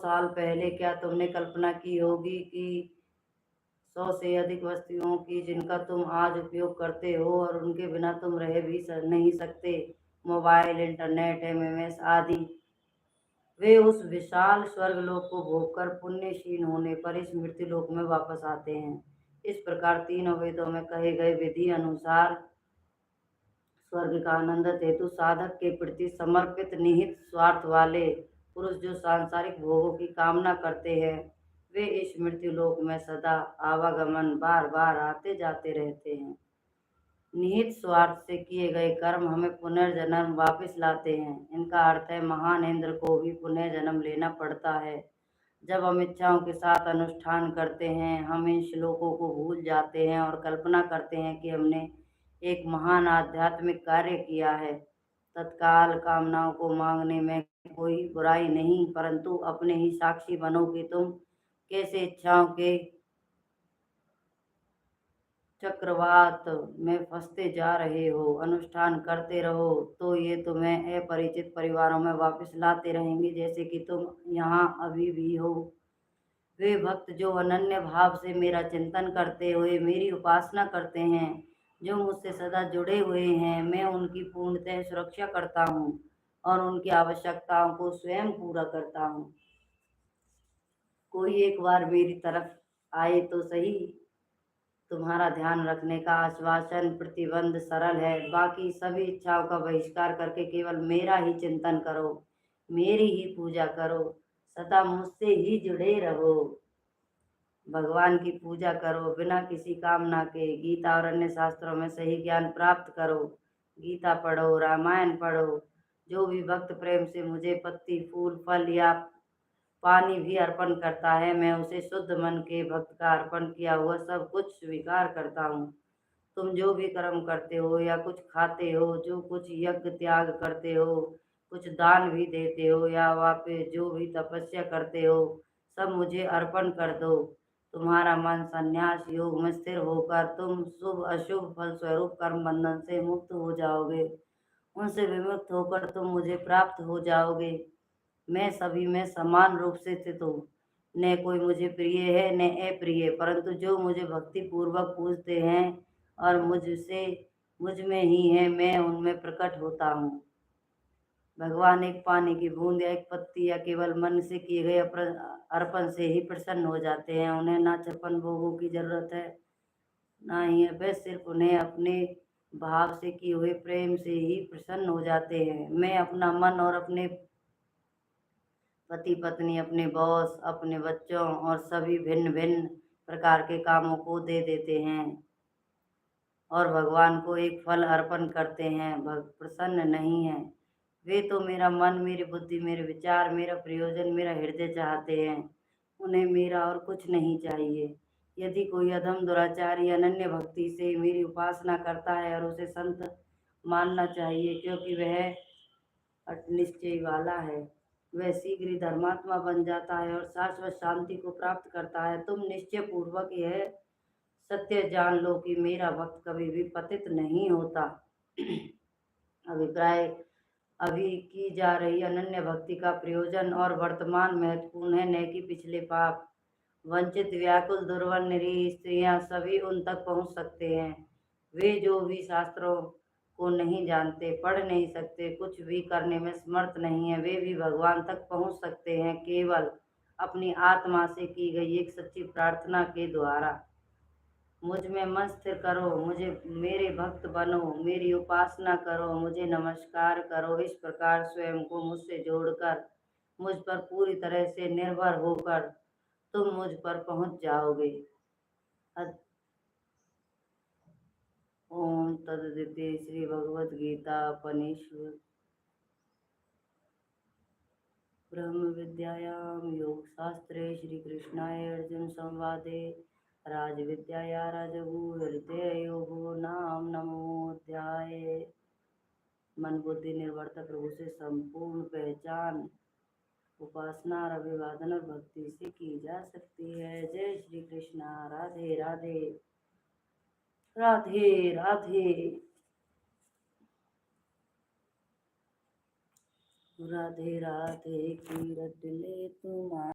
साल पहले क्या तुमने कल्पना की होगी कि 100 से अधिक वस्तुओं की जिनका तुम आज उपयोग करते हो और उनके बिना तुम रह भी नहीं सकते, मोबाइल, इंटरनेट, एमएमएस आदि, वे उस विशाल स्वर्गलोक को भोगकर पुण्यशील होने पर इस मृत्युलोक में वापस आते हैं। इस प्रकार तीनों वेदों में कहे गए विधि अनुसार स्वर्ग का आनंद हेतु साधक के प्रति समर्पित निहित स्वार्थ वाले पुरुष जो सांसारिक भोगों की कामना करते हैं, वे इस मृत्युलोक में सदा आवागमन बार बार आते जाते रहते हैं। निहित स्वार्थ से किए गए कर्म हमें पुनर्जन्म वापस लाते हैं। इनका अर्थ है महान इंद्र को भी पुनर्जन्म लेना पड़ता है। जब हम इच्छाओं के साथ अनुष्ठान करते हैं, हम इन श्लोकों को भूल जाते हैं और कल्पना करते हैं कि हमने एक महान आध्यात्मिक कार्य किया है। तत्काल कामनाओं को मांगने में कोई बुराई नहीं, परंतु अपने ही साक्षी बनो कि तुम कैसे इच्छाओं के चक्रवात में फंसते जा रहे हो। अनुष्ठान करते रहो तो ये तुम्हें अपरिचित परिवारों में वापस लाते रहेंगे, जैसे कि तुम यहाँ अभी भी हो। वे भक्त जो अनन्य भाव से मेरा चिंतन करते हुए मेरी उपासना करते हैं, जो मुझसे सदा जुड़े हुए हैं, मैं उनकी पूर्णतः सुरक्षा करता हूँ और उनकी आवश्यकताओं को स्वयं पूरा करता हूँ। कोई एक बार मेरी तरफ आए तो सही। तुम्हारा ध्यान रखने का आश्वासन प्रतिबंध सरल है। बाकी सभी इच्छाओं का बहिष्कार करके केवल मेरा ही चिंतन करो, मेरी ही पूजा करो, सदा मुझसे ही जुड़े रहो। भगवान की पूजा करो बिना किसी कामना के। गीता और अन्य शास्त्रों में सही ज्ञान प्राप्त करो। गीता पढ़ो, रामायण पढ़ो। जो भी भक्त प्रेम से मुझे पत्ती, फूल, फल या पानी भी अर्पण करता है, मैं उसे शुद्ध मन के भक्त का अर्पण किया हुआ सब कुछ स्वीकार करता हूँ। तुम जो भी कर्म करते हो या कुछ खाते हो, जो कुछ यज्ञ त्याग करते हो, कुछ दान भी देते हो या वापस जो भी तपस्या करते हो, सब मुझे अर्पण कर दो। तुम्हारा मन संन्यास योग में स्थिर होकर तुम शुभ अशुभ फल स्वरूप कर्म बंधन से मुक्त हो जाओगे। उनसे विमुक्त होकर तुम मुझे प्राप्त हो जाओगे। मैं सभी में समान रूप से स्थित हूँ। न कोई मुझे प्रिय है न अप्रिय, परंतु जो मुझे भक्ति पूर्वक पूजते हैं और मुझ में ही है, मैं उनमें प्रकट होता हूँ। भगवान एक पानी की बूंद या एक पत्ती या केवल मन से किए गए अर्पण से ही प्रसन्न हो जाते हैं। उन्हें ना छप्पन भोगों की जरूरत है, ना ही है। वे सिर्फ उन्हें अपने भाव से किए हुए प्रेम से ही प्रसन्न हो जाते हैं। मैं अपना मन और अपने पति पत्नी, अपने बॉस, अपने बच्चों और सभी भिन्न भिन्न प्रकार के कामों को दे देते हैं और भगवान को एक फल अर्पण करते हैं। प्रसन्न नहीं है। वे तो मेरा मन, मेरी बुद्धि, मेरे विचार, मेरा प्रयोजन, मेरा हृदय चाहते हैं। उन्हें मेरा और कुछ नहीं चाहिए। यदि कोई अधम दुराचारी अनन्य भक्ति से मेरी उपासना करता है और उसे संत मानना चाहिए, क्योंकि वह अट निश्चय वाला है, वह शीघ्र ही धर्मात्मा बन जाता है और शाश्वत शांति को प्राप्त करता है। तुम निश्चय पूर्वक यह सत्य जान लो कि मेरा भक्त कभी भी पतित नहीं होता। अभिप्राय अभी की जा रही अनन्य भक्ति का प्रयोजन और वर्तमान महत्वपूर्ण है, न कि पिछले पाप। वंचित, व्याकुल, दुर्बल, निरीह स्त्रियां सभी उन तक पहुंच सकते हैं। वे जो भी शास्त्रों को नहीं जानते, पढ़ नहीं सकते, कुछ भी करने में समर्थ नहीं है, वे भी भगवान तक पहुंच सकते हैं केवल अपनी आत्मा से की गई एक सच्ची प्रार्थना के द्वारा। मुझ में मन स्थिर करो, मुझे मेरे भक्त बनो, मेरी उपासना करो, मुझे नमस्कार करो। इस प्रकार स्वयं को मुझसे जोड़कर, मुझ पर पूरी तरह से निर्भर होकर तुम मुझ पर पहुंच जाओगे। ओम तदिति। श्री भगवद गीता उपनिषद ब्रह्म विद्यायां योग शास्त्रे श्री कृष्णाय अर्जुन संवादे राजविद्याया राजगुह्यते योगो नाम नमोऽध्याय। मन बुद्धि निर्भरता प्रभु से संपूर्ण पहचान, उपासना और अभिवादन और भक्ति से की जा सकती है। जय श्री कृष्णा। राधे राधे। राधे राधे। राधे राधे। कीरत ले तुम